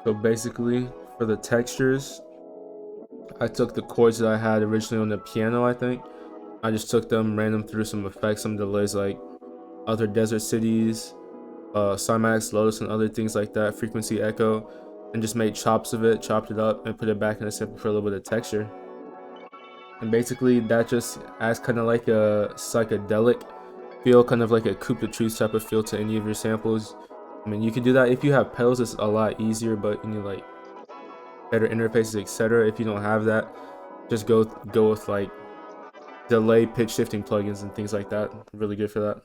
So basically, for the textures, I took the chords that I had originally on the piano, I think. I just took them, ran them through some effects, some delays like other desert cities, Cymax, Lotus, and other things like that, frequency echo, and just made chops of it, chopped it up, and put it back in the sample for a little bit of texture. And basically, that just adds kind of like a psychedelic feel, kind of like a coupe de truth type of feel to any of your samples. I mean, you can do that if you have pedals. It's a lot easier, but you need like better interfaces, etc. If you don't have that, just go with like delay, pitch shifting plugins and things like that. Really good for that.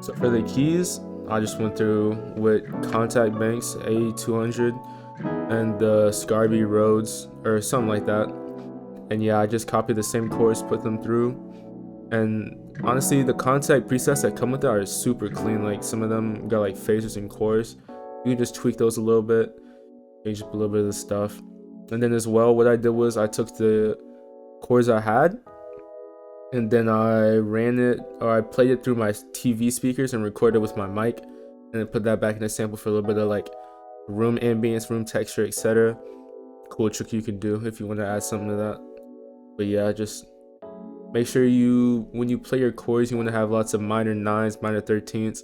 So for the keys, I just went through with Contact Banks A200 and the Scarby Rhodes or something like that. And yeah, I just copied the same chords, put them through. And honestly, the Contact presets that come with it are super clean. Like some of them got like phasers and chords. You can just tweak those a little bit, change up a little bit of the stuff. And then as well, what I did was I took the chords I had and then I I played it through my TV speakers and recorded with my mic, and then put that back in the sample for a little bit of like room ambience, room texture, etc. Cool trick you can do if you want to add something to that. But yeah, just make sure when you play your chords, you want to have lots of minor nines, minor 13ths,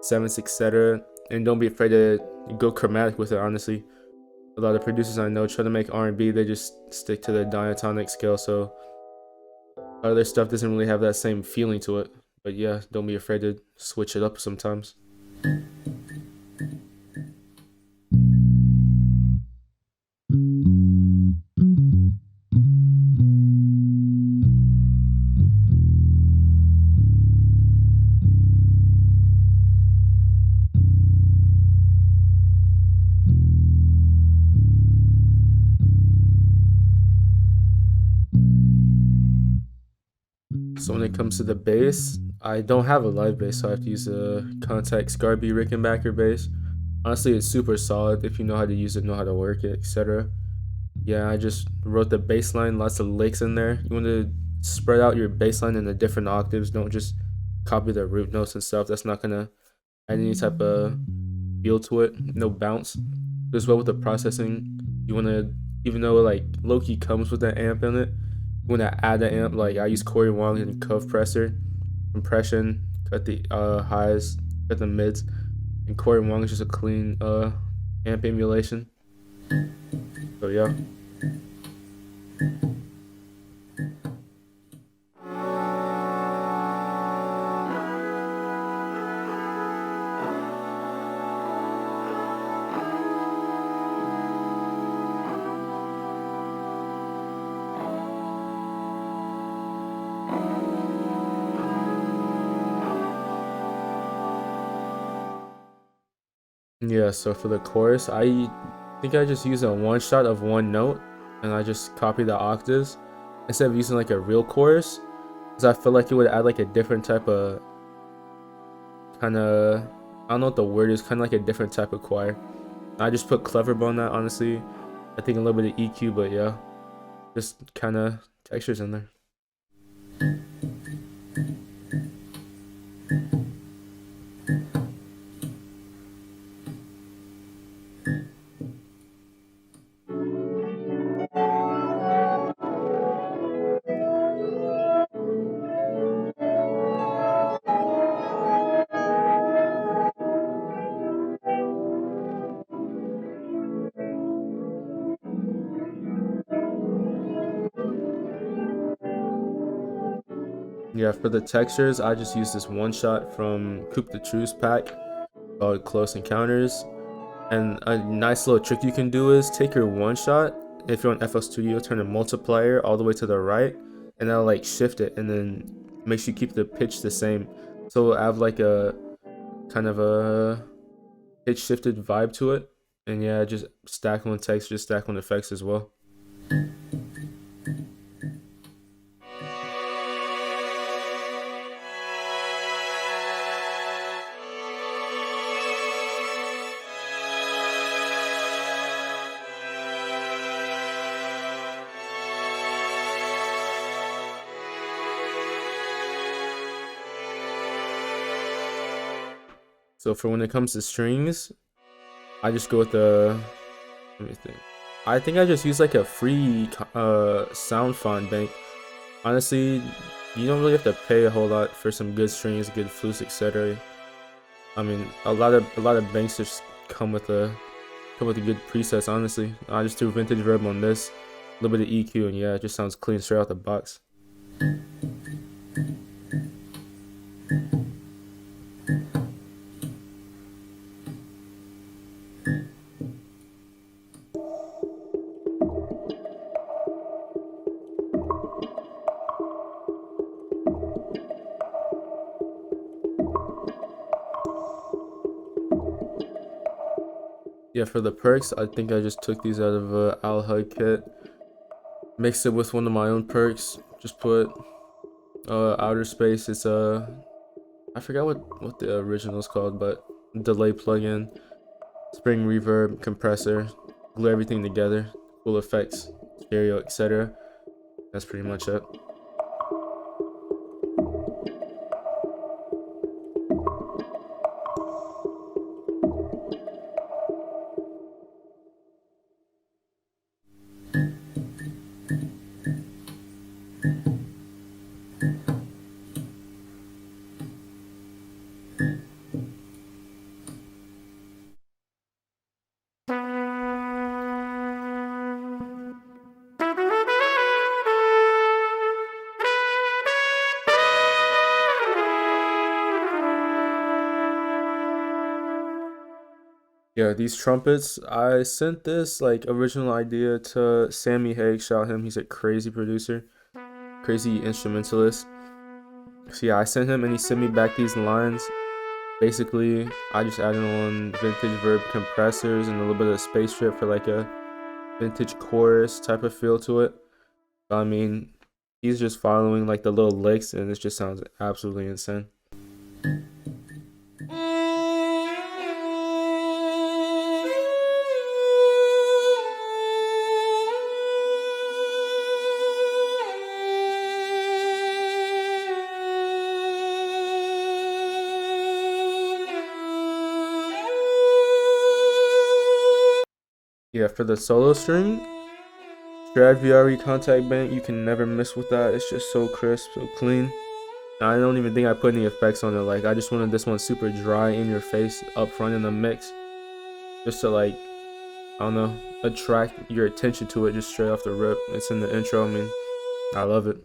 sevenths, etc. And don't be afraid to go chromatic with it. Honestly, a lot of producers I know try to make R&B, they just stick to the diatonic scale, so other stuff doesn't really have that same feeling to it. But yeah, don't be afraid to switch it up sometimes. So when it comes to the bass, I don't have a live bass, so I have to use a Contact Scarby Rickenbacker bass. Honestly, it's super solid if you know how to use it, know how to work it, etc. Yeah, I just wrote the bass line, lots of licks in there. You want to spread out your bass line in the different octaves. Don't just copy the root notes and stuff. That's not gonna add any type of feel to it. No bounce. As well with the processing, you want to, even though like low-key comes with an amp in it, you want to add the amp. Like I use Corey Wong and Compression, cut the highs, cut the mids, and Corey Wong is just a clean amp emulation. So yeah. Yeah, so for the chorus, I think I just use a one shot of one note and I just copy the octaves instead of using like a real chorus, because I feel like it would add like a different type of kind of, I don't know what the word is, kind of like a different type of choir. I just put Cleverbo on that, honestly. I think a little bit of EQ, but yeah, just kind of textures in there. Yeah, for the textures, I just use this one shot from Coupe de Truth pack called Close Encounters. And a nice little trick you can do is take your one shot. If you're on FL Studio, turn the multiplier all the way to the right, and that'll like shift it, and then make sure you keep the pitch the same. So it'll have like a kind of a pitch shifted vibe to it. And yeah, just stack on text, just stack on effects as well. So for when it comes to strings, I just go with the, let me think. I think I just use like a free sound font bank. Honestly, you don't really have to pay a whole lot for some good strings, good flutes, etc. I mean, a lot of banks just come with the good presets. Honestly, I just do vintage verb on this, a little bit of EQ, and yeah, it just sounds clean straight out the box. Yeah, for the perks, I think I just took these out of a Al Hug kit, mixed it with one of my own perks. Just put outer space. It's I forgot what the original is called, but delay plugin, spring reverb, compressor, glue everything together, cool effects, stereo, etc. That's pretty much it. Yeah, these trumpets, I sent this like original idea to Sammy Hague, shout him, he's a crazy producer, crazy instrumentalist. So yeah, I sent him and he sent me back these lines. Basically, I just added on vintage verb compressors and a little bit of space strip for like a vintage chorus type of feel to it. I mean, he's just following like the little licks and it just sounds absolutely insane. Yeah, for the solo string, Strad VRE contact bank, you can never miss with that. It's just so crisp, so clean. I don't even think I put any effects on it. Like, I just wanted this one super dry in your face up front in the mix, just to like, I don't know, attract your attention to it just straight off the rip. It's in the intro. I mean, I love it.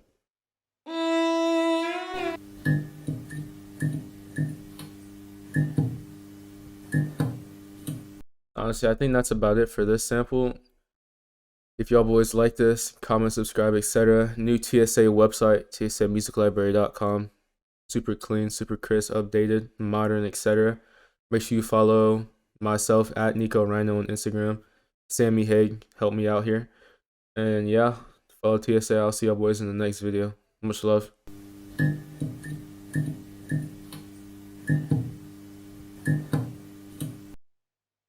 Honestly, I think that's about it for this sample. If y'all boys like this, comment, subscribe, etc. New TSA website, tsamusiclibrary.com. Super clean, super crisp, updated, modern, etc. Make sure you follow myself at Nico Rhino on Instagram. Sammy Hague, help me out here. And yeah, follow TSA. I'll see y'all boys in the next video. Much love.